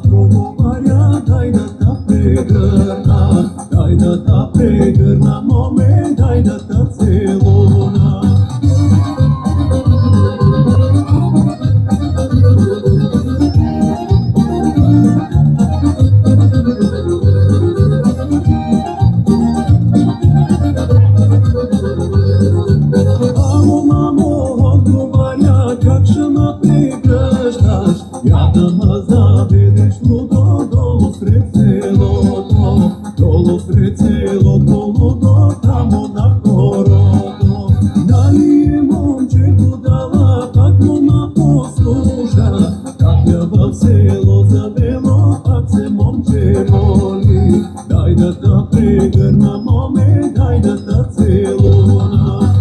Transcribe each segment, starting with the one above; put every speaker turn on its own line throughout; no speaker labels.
проговаря, дай да та прегърна, дай да та прегърна, момент, дай да та целуна. Мамо, мамо, отговаря, как ще ме прегръщаш, я да ме заведеш лудо долу сред селото, долу сред селото, лудо тамо на хорото. Нали е момчето дала, пак му ме послуша, как я в село завело, пак се момче моли, дай да та прегърна, момент, дай да та целуна.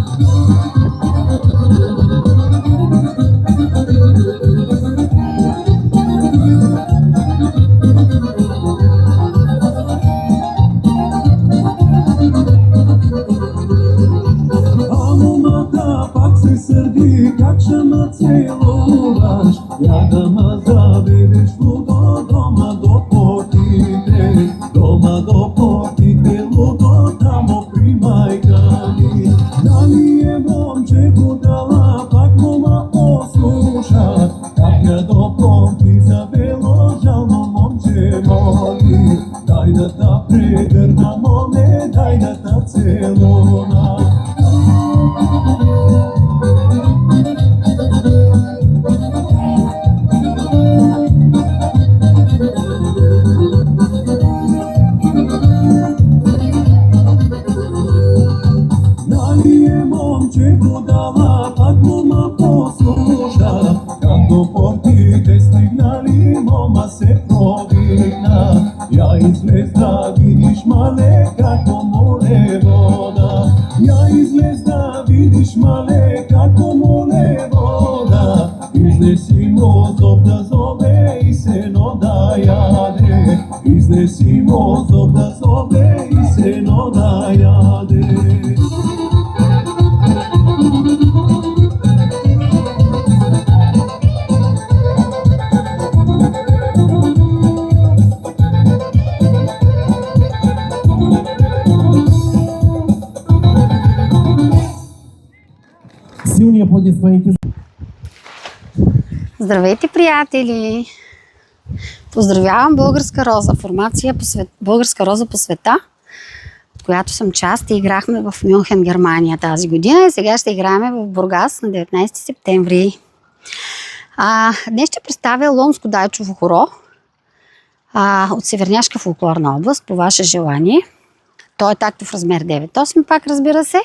Пак се сърди, как ще ме целуваш, я да ме заведеш лудо дома до портите, дома до портите, лудо тамо при майка ми. Нали е момчето дала, пак му ме послуша, как я до порти завело, жално момче моли, дай да та прегърна, моле, дай да та целуна. Нали е момчето дала, пак му ме послуша, как до портите стигнали, мома се провина. Я излез да видиш, мале, како моле вода, я излез да видиш, мале, како моле вода. Изнеси му зоб да зове и сено да яде, изнеси му зоб да зове и сено да яде.
Силни аплодисменти.
Здравейте, приятели! Поздравявам Българска роза, формация Българска роза по света, от която съм част и играхме в Мюнхен, Германия тази година и сега ще играем в Бургас на 19 септември. Днес ще представя ломско дайчово хоро от Северняшка фолклорна област, по ваше желание. Той е такто в размер 9/8, пак разбира се.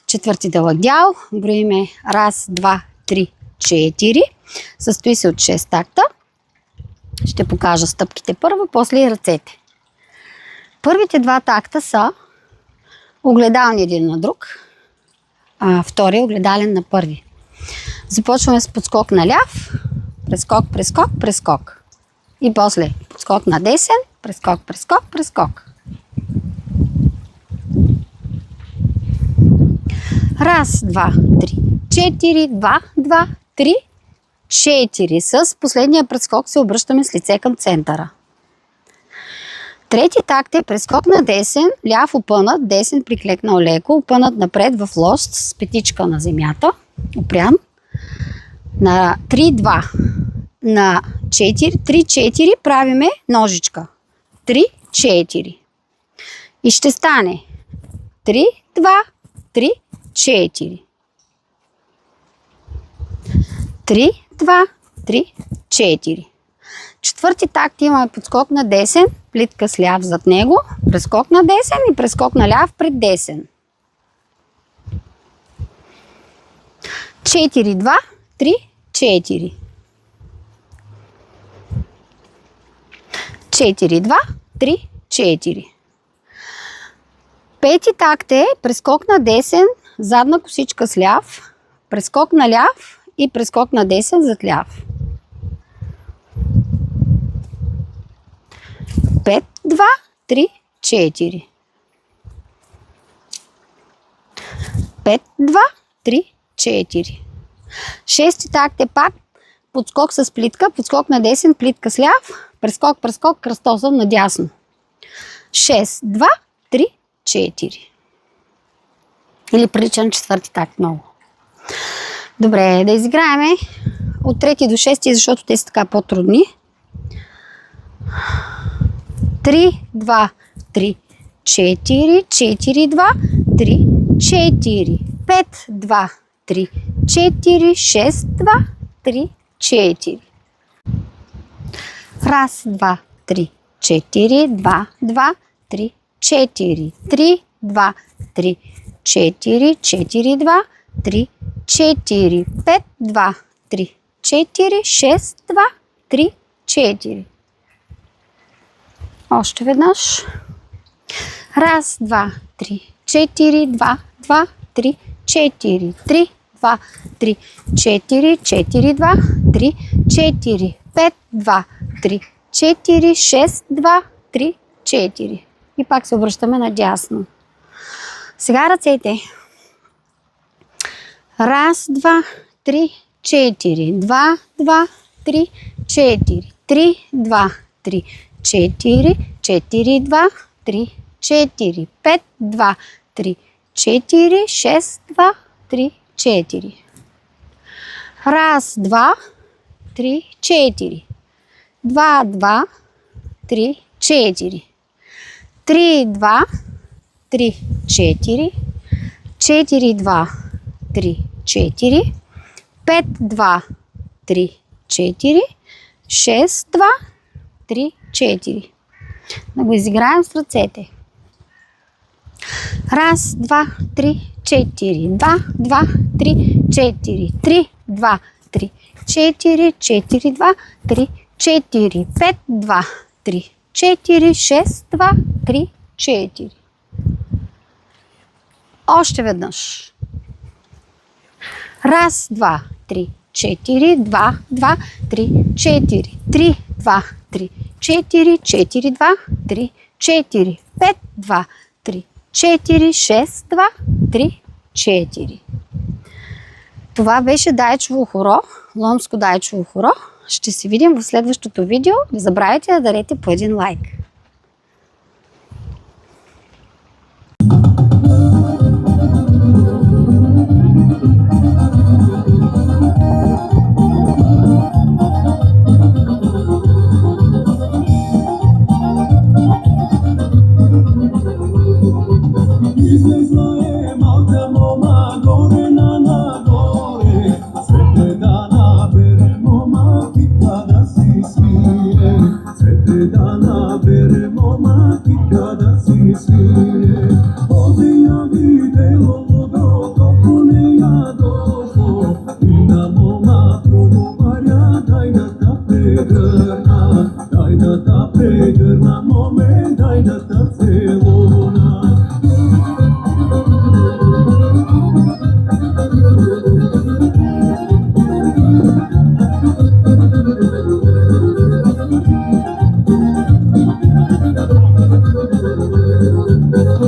Четвърти дълъг дял, броиме 1, 2, 3, 4. Състои се от 6 такта. Ще покажа стъпките първо, после и ръцете. Първите 2 такта са огледални един на друг, втория огледален на първи. Започваме с подскок на ляв, прескок, прескок, прескок. И после подскок на десен, прескок, прескок, прескок. 1, 2, 3, 4, 2, 2, 3, 4. С последния прескок се обръщаме с лице към центъра. Трети такт е прескок на десен, ляв опънат, десен приклекнал леко, опънат напред в лост с петичка на земята, опрян. На 3-2, на 3-4 правиме ножичка. 3-4. И ще стане 3-2, 3, 4. 3, 2, 3, 4. Четвърти такт имаме подскок на десен, плитка с ляв зад него, прескок на десен и прескок на ляв пред десен. 4, 2, 3, 4. 4, 2, 3, 4. Пети такт е прескок на десен, задна косичка с ляв, прескок на ляв и прескок на десен зад ляв. 5, 2, 3, 4. 5, 2, 3, 4. Шести такт е пак подскок с плитка, подскок на десен, плитка с ляв, прескок, прескок, кръстосъм надясно. 6, 2, 3, 4. Или прилича на четвърти такт много. Добре, да изиграем от трети до шести, защото те са така по-трудни. 3, 2, 3, 4, 4, 2, 3, 4, 5, 2, 3, 4, 6, 2, 3, 4. Раз, два, три, 4, 2, 2, 3, 4, 3, 2, 3, 4, 4, 2, 3, 4, 5, 2, 3, 4, 6, 2, 3, 4. Още веднъж. Раз, два, три, 4, 2, 2, 3, 4, 3, 2, 3, 4, 4, 2, 3, 4, 5, 2, 3, 4, 6, 2, 3, 4. И пак се обръщаме надясно. Сега ръцете. Раз, два, три, 4, 2, 2, 3, 4, 3, 2, 3, 4, 4, 2, 3, 4, 5, 2, 3, 4, 6, 2, 3, 4. Раз, два, три, 4. 2, 2, 3, 4. 3, 2, 3, 4. 4, 2, 3, 4. 5, 2, 3, 4. 6, 2, 3, 4. Да го изиграем с ръцете. Раз, два, три, 4. 2, 2, 3, 4. 3, 2, 3, 4. 4, 2, 3, 4. 5, 2, 3, 4. 6, 2, 3, 4. Още веднъж. Раз, два, три, 4. 2, 2, 3, 4. 3, 2, 3, 4. 4, 2, 3, 4. 5, 2, 3, 4, 6, 2, 3, 4. Това беше Дайчово хоро, ломско Дайчово хоро. Ще се видим в следващото видео. Не забравяйте да дадете по един лайк.
Излезла е малка мома горе на нагоре, цвете да набере мома, китка да си свире. Цвете да набере мома, китка да си свире. Оди я видело лудо, колко не я дошло, и на мома проговаря, дай да та прегърна, дай да та прегърна, моме, дай да та целуна.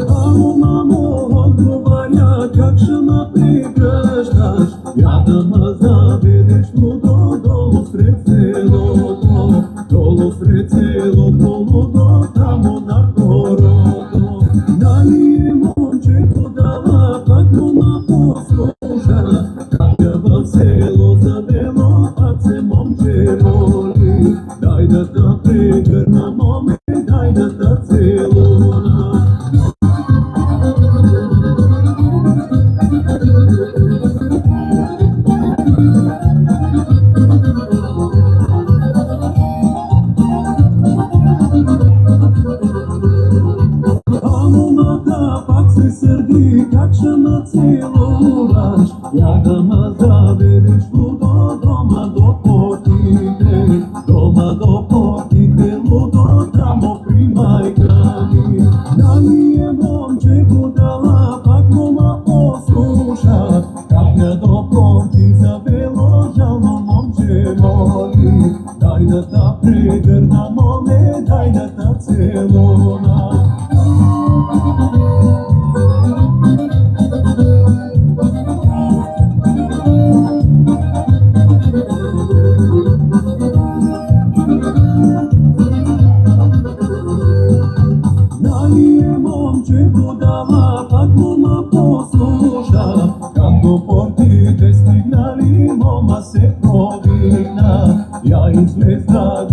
Мамо, мамо, отговаря, как ще ме прегръщаш? Я да ме заведеш лудо, долу сред селото, долу сред селото, лудо, тамо на хорото. Нали е момчето дала, пак му ме послуша, как я в село завело, пак се момче моли. Дай да те прегърна, моме, дай да те целуна. А момата пак се сърди, как ще ме целуваш? Я да ме заведеш лудо, дома до потите, дома до потите, лудо, тамо при майка ми. Нали е момчето дала, пак му ме послуша, как я до понти завело, жално момче моли. Дай да та прегърна, моме, дай да та целуна.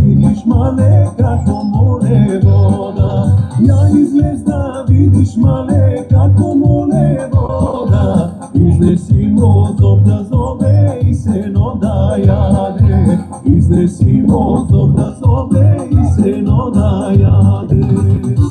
vidiš male kako mole voda. Ja i zvijezda vidiš male kako mole voda. Iznesimo zob da zove i seno da jade. Iznesimo zob da zove i seno da jade.